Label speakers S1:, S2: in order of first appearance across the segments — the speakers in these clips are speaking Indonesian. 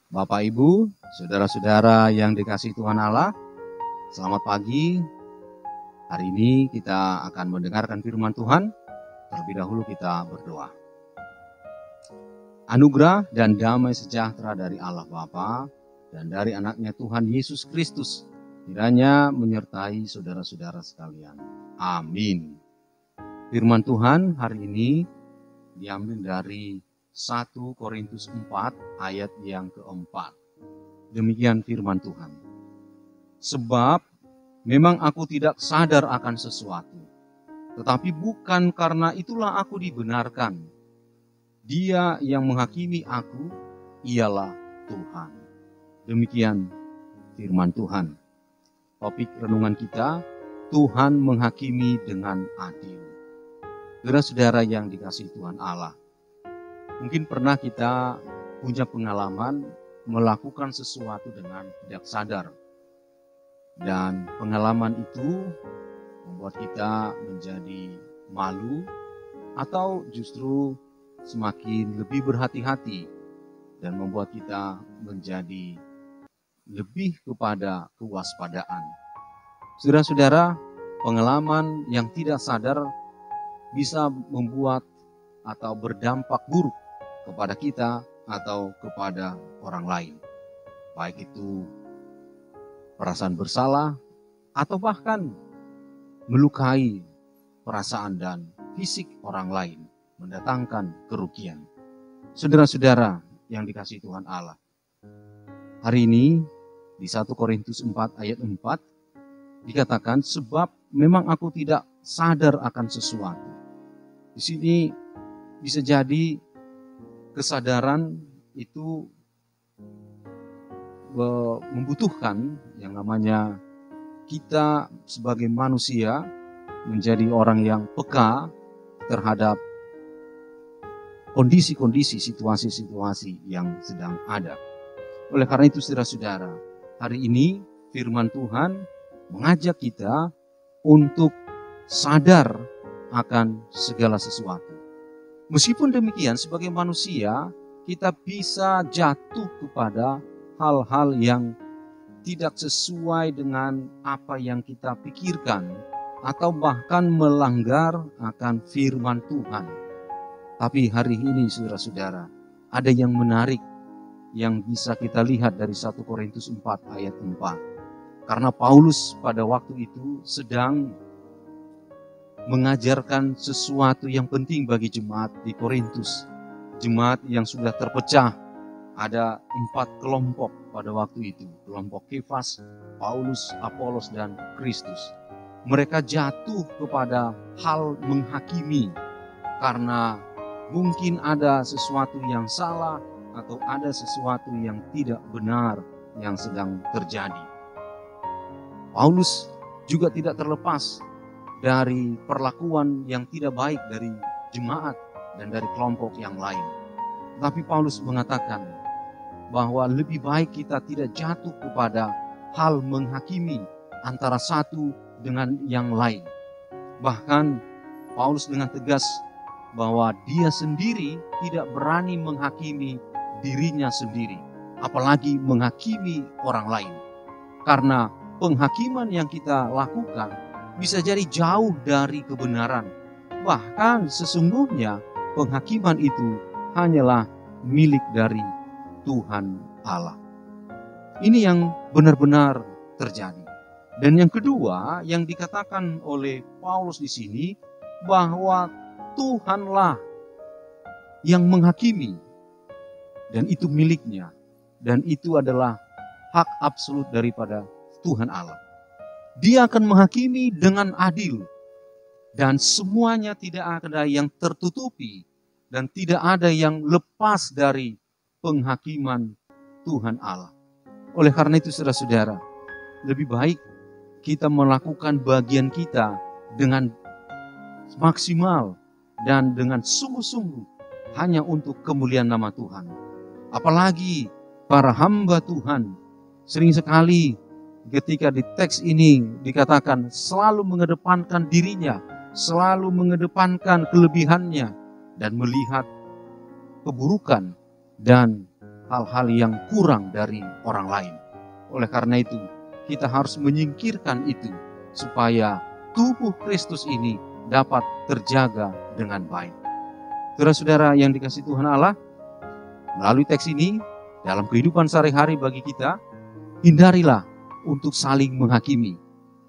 S1: Bapak, Ibu, saudara-saudara yang dikasihi Tuhan Allah, selamat pagi. Hari ini kita akan mendengarkan firman Tuhan. Terlebih dahulu kita berdoa. Anugerah dan damai sejahtera dari Allah Bapa dan dari anaknya Tuhan Yesus Kristus kiranya menyertai saudara-saudara sekalian. Amin. Firman Tuhan hari ini diambil dari 1 Korintus 4 ayat yang keempat. Demikian firman Tuhan. Sebab memang aku tidak sadar akan sesuatu, tetapi bukan karena itulah aku dibenarkan. Dia yang menghakimi aku ialah Tuhan. Demikian firman Tuhan. Topik renungan kita, Tuhan menghakimi dengan adil. Saudara-saudara yang dikasihi Tuhan Allah, mungkin pernah kita punya pengalaman melakukan sesuatu dengan tidak sadar. Dan pengalaman itu membuat kita menjadi malu atau justru semakin lebih berhati-hati dan membuat kita menjadi lebih kepada kewaspadaan. Saudara-saudara, pengalaman yang tidak sadar bisa membuat atau berdampak buruk kepada kita atau kepada orang lain. Baik itu perasaan bersalah atau bahkan melukai perasaan dan fisik orang lain, mendatangkan kerugian. Saudara-saudara yang dikasihi Tuhan Allah, hari ini di 1 Korintus 4 ayat 4 dikatakan, sebab memang aku tidak sadar akan sesuatu. Di sini bisa jadi kesadaran itu membutuhkan yang namanya kita sebagai manusia menjadi orang yang peka terhadap kondisi-kondisi, situasi-situasi yang sedang ada. Oleh karena itu saudara-saudara, hari ini firman Tuhan mengajak kita untuk sadar akan segala sesuatu. Meskipun demikian, sebagai manusia, kita bisa jatuh kepada hal-hal yang tidak sesuai dengan apa yang kita pikirkan, atau bahkan melanggar akan firman Tuhan. Tapi hari ini saudara-saudara, ada yang menarik yang bisa kita lihat dari 1 Korintus 4 ayat 4. Karena Paulus pada waktu itu sedang mengajarkan sesuatu yang penting bagi jemaat di Korintus. Jemaat yang sudah terpecah, ada 4 kelompok pada waktu itu. Kelompok Kefas, Paulus, Apolos, dan Kristus. Mereka jatuh kepada hal menghakimi karena mungkin ada sesuatu yang salah atau ada sesuatu yang tidak benar yang sedang terjadi. Paulus juga tidak terlepas dari perlakuan yang tidak baik dari jemaat dan dari kelompok yang lain. Tapi Paulus mengatakan bahwa lebih baik kita tidak jatuh kepada hal menghakimi antara satu dengan yang lain. Bahkan Paulus dengan tegas bahwa dia sendiri tidak berani menghakimi dirinya sendiri, apalagi menghakimi orang lain. Karena penghakiman yang kita lakukan bisa jadi jauh dari kebenaran. Bahkan sesungguhnya penghakiman itu hanyalah milik dari Tuhan Allah. Ini yang benar-benar terjadi. Dan yang kedua yang dikatakan oleh Paulus di sini, bahwa Tuhanlah yang menghakimi. Dan itu miliknya. Dan itu adalah hak absolut daripada Tuhan Allah. Dia akan menghakimi dengan adil. Dan semuanya tidak ada yang tertutupi. Dan tidak ada yang lepas dari penghakiman Tuhan Allah. Oleh karena itu saudara-saudara, lebih baik kita melakukan bagian kita dengan maksimal dan dengan sungguh-sungguh hanya untuk kemuliaan nama Tuhan. Apalagi para hamba Tuhan sering sekali ketika di teks ini dikatakan selalu mengedepankan dirinya, selalu mengedepankan kelebihannya dan melihat keburukan dan hal-hal yang kurang dari orang lain. Oleh karena itu, kita harus menyingkirkan itu supaya tubuh Kristus ini dapat terjaga dengan baik. Saudara-saudara yang dikasihi Tuhan Allah, melalui teks ini, dalam kehidupan sehari-hari bagi kita, hindarilah untuk saling menghakimi.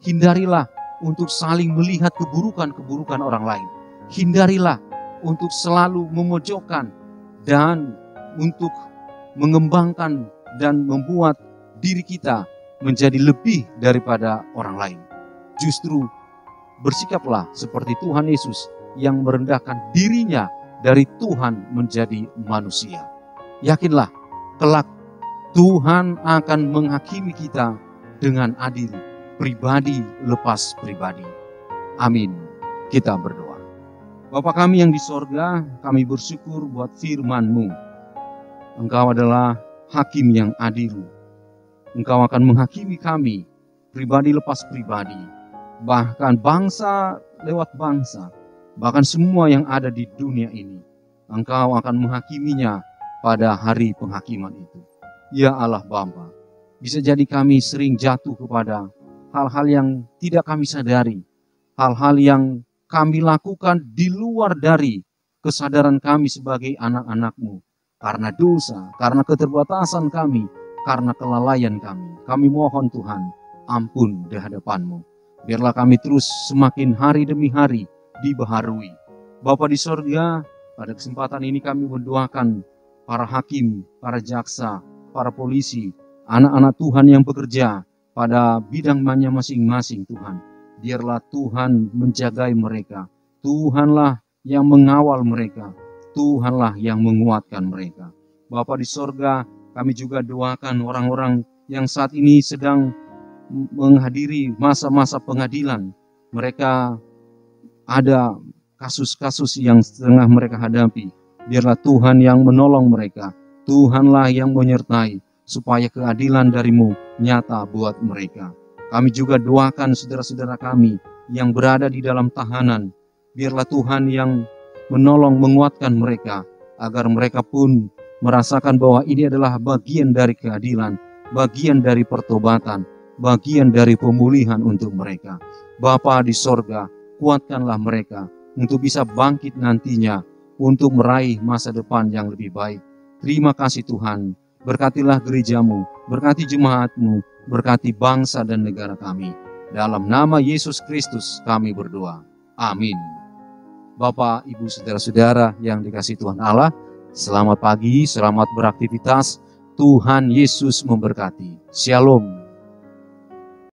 S1: Hindarilah untuk saling melihat keburukan-keburukan orang lain. Hindarilah untuk selalu memojokkan dan untuk mengembangkan dan membuat diri kita menjadi lebih daripada orang lain. Justru bersikaplah seperti Tuhan Yesus yang merendahkan dirinya dari Tuhan menjadi manusia. Yakinlah, kelak Tuhan akan menghakimi kita dengan adil, pribadi lepas pribadi. Amin. Kita berdoa. Bapa kami yang di sorga, kami bersyukur buat firman-Mu. Engkau adalah hakim yang adil. Engkau akan menghakimi kami, pribadi lepas pribadi, bahkan bangsa lewat bangsa, bahkan semua yang ada di dunia ini. Engkau akan menghakiminya pada hari penghakiman itu. Ya Allah Bapa, bisa jadi kami sering jatuh kepada hal-hal yang tidak kami sadari, hal-hal yang kami lakukan di luar dari kesadaran kami sebagai anak-anak-Mu. Karena dosa, karena keterbatasan kami, karena kelalaian kami. Kami mohon Tuhan, ampun di hadapan-Mu. Biarlah kami terus semakin hari demi hari dibaharui. Bapa di sorga, pada kesempatan ini kami mendoakan para hakim, para jaksa, para polisi, anak-anak Tuhan yang bekerja pada bidangnya masing-masing Tuhan. Biarlah Tuhan menjagai mereka. Tuhanlah yang mengawal mereka. Tuhanlah yang menguatkan mereka. Bapa di sorga, kami juga doakan orang-orang yang saat ini sedang menghadiri masa-masa pengadilan. Mereka ada kasus-kasus yang setengah mereka hadapi. Biarlah Tuhan yang menolong mereka. Tuhanlah yang menyertai supaya keadilan dari-Mu nyata buat mereka. Kami juga doakan saudara-saudara kami yang berada di dalam tahanan. Biarlah Tuhan yang menolong, menguatkan mereka, agar mereka pun merasakan bahwa ini adalah bagian dari keadilan, bagian dari pertobatan, bagian dari pemulihan untuk mereka. Bapa di sorga, kuatkanlah mereka untuk bisa bangkit nantinya, untuk meraih masa depan yang lebih baik. Terima kasih Tuhan, berkatilah gereja-Mu, berkati jemaat-Mu, berkati bangsa dan negara kami. Dalam nama Yesus Kristus kami berdoa. Amin. Bapak, Ibu, saudara-saudara yang dikasihi Tuhan Allah, selamat pagi, selamat beraktivitas. Tuhan Yesus memberkati. Shalom.